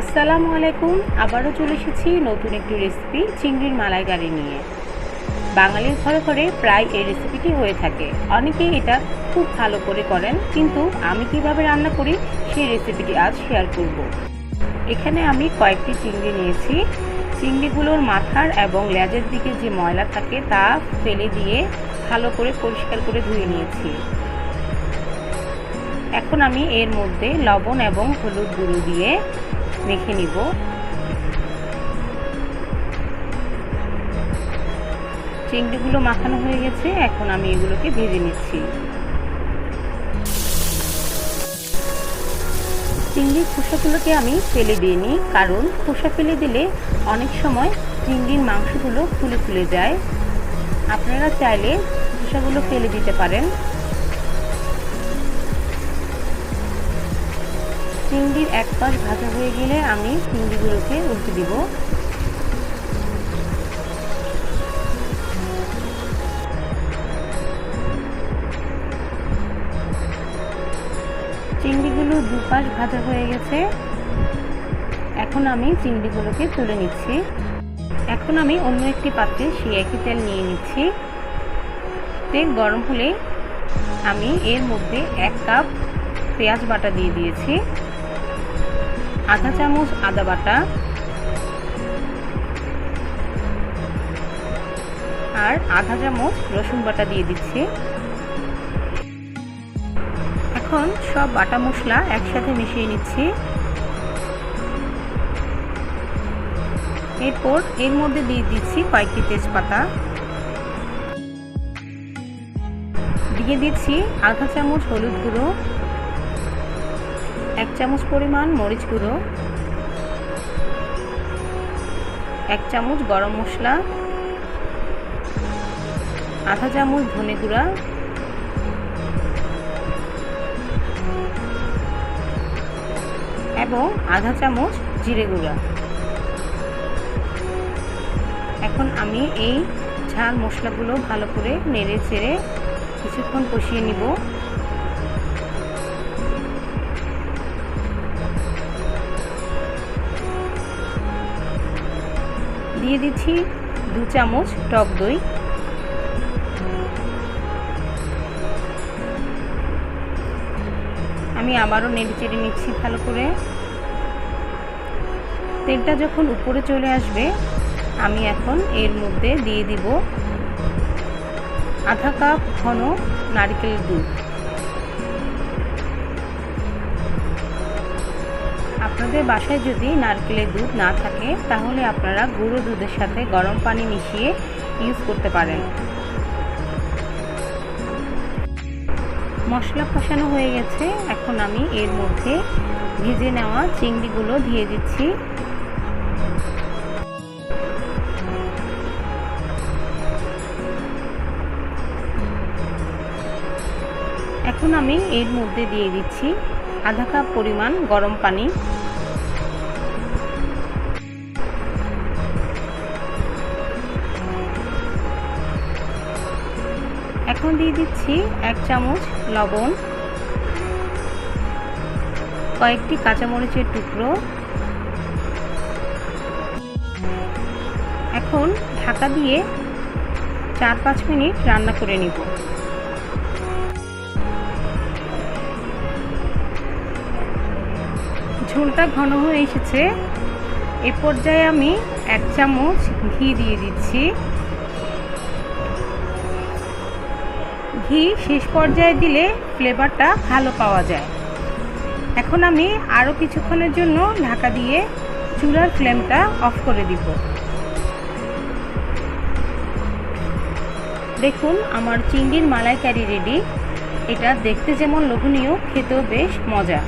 আসসালামু আলাইকুম। আবারও চলে এসেছি নতুন একটি রেসিপি চিংড়ির মালাইকারি নিয়ে। বাঙালির ঘরে ঘরে প্রায় এই রেসিপিটি হয়ে থাকে। অনেকেই এটা খুব ভালো করে করেন, কিন্তু আমি কিভাবে রান্না করি সেই রেসিপিটি আজ শেয়ার করব। এখানে আমি কয়েকটি চিংড়ি নিয়েছি। চিংড়িগুলোর মাথার এবং লেজের দিকে যে ময়লা থাকে তা ফেলে দিয়ে ভালো করে পরিষ্কার করে ধুয়ে নিয়েছি। এখন আমি এর মধ্যে লবণ এবং হলুদ গুঁড়ো দিয়ে মেখে নিব। চিংড়িগুলো মাখানো হয়ে গেছে, এখন আমি এগুলোকে ভেজে নিচ্ছি। চিংড়ির খোসাগুলোকে আমি ফেলে দিইনি, কারণ খোসা ফেলে দিলে অনেক সময় চিংড়ির মাংসগুলো ফুলে ফুলে যায়। আপনারা চাইলে খোসাগুলো ফেলে দিতে পারেন। চিংড়ির এক পাশ ভাজা হয়ে গেলে আমি চিংড়িগুলোকে উল্টে দিব। চিংড়িগুলো দুপাশ ভাজা হয়ে গেছে, এখন আমি চিংড়িগুলোকে তুলে নিচ্ছি। এখন আমি অন্য একটি পাত্রে সেই একই তেল নিয়ে নিচ্ছি। তেল গরম হলে আমি এর মধ্যে 1 কাপ পেঁয়াজ বাটা দিয়ে দিয়েছি, আধা চামচ আদা বাটা আর আধা চামচ রসুন বাটা দিয়ে দিচ্ছি। এখন সব বাটা মশলা একসাথে মিশিয়ে নিচ্ছি। এরপর এর মধ্যে দিয়ে দিচ্ছি কয়েকটি তেজপাতা, দিয়ে দিচ্ছি আধা চামচ হলুদ গুঁড়ো, 1 চামচ পরিমাণ মরিচ গুঁড়ো, 1 চামচ গরম মশলা, আধা চামচ ধনে গুঁড়া এবং আধা চামচ জিরে গুঁড়া। এখন আমি এই ঝাল মশলাগুলো ভালো করে নেড়ে চেড়ে কিছুক্ষণ কষিয়ে নিব। দিয়ে দিচ্ছি 2 চামচ টক দই। আমি আবারও নেড়ে চেড়ে নিচ্ছি ভালো করে। তেলটা যখন উপরে চলে আসবে, আমি এখন এর মধ্যে দিয়ে দিব আধা কাপ ঘন নারকেলের দুধ। আপনাদের বাসায় যদি নারকেলের দুধ না থাকে, তাহলে আপনারা গুঁড়ো দুধের সাথে গরম পানি মিশিয়ে ইউজ করতে পারেন। মশলা কষানো হয়ে গেছে, এখন আমি এর মধ্যে ভেজে নেওয়া চিংড়িগুলো দিয়ে দিচ্ছি। এখন আমি এর মধ্যে দিয়ে দিচ্ছি আধা কাপ পরিমাণ গরম পানি। এখন দিয়ে দিচ্ছি 1 চামচ লবণ, কয়েকটি কাঁচামরিচের টুকরো। এখন ঢাকা দিয়ে 4-5 মিনিট রান্না করে নিব। ঝোলটা ঘন হয়ে এসেছে, এ পর্যায়ে আমি 1 চামচ ঘি দিয়ে দিচ্ছি। ঘি শেষ পর্যায়ে দিলে ফ্লেভারটা ভালো পাওয়া যায়। এখন আমি আরও কিছুক্ষণের জন্য ঢাকা দিয়ে চুলার ফ্লেমটা অফ করে দিব। দেখুন, আমার চিংড়ির মালাইকারি রেডি। এটা দেখতে যেমন লোভনীয়, খেতেও বেশ মজা।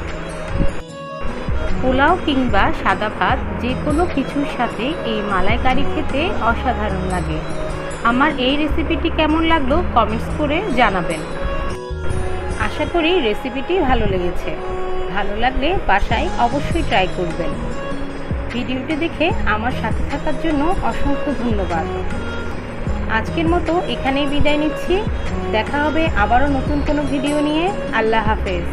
পোলাও কিংবা সাদা ভাত যে কোনো কিছুর সাথে এই মালাইকারি খেতে অসাধারণ লাগে। আমার এই রেসিপিটি কেমন লাগলো কমেন্টস করে জানাবেন। আশা করি রেসিপিটি ভালো লেগেছে। ভালো লাগলে বাসায় অবশ্যই ট্রাই করবেন। ভিডিওটি দেখে আমার সাথে থাকার জন্য অসংখ্য ধন্যবাদ। আজকের মতো এখানেই বিদায় নিচ্ছি। দেখা হবে আবারও নতুন কোনো ভিডিও নিয়ে। আল্লাহ হাফেজ।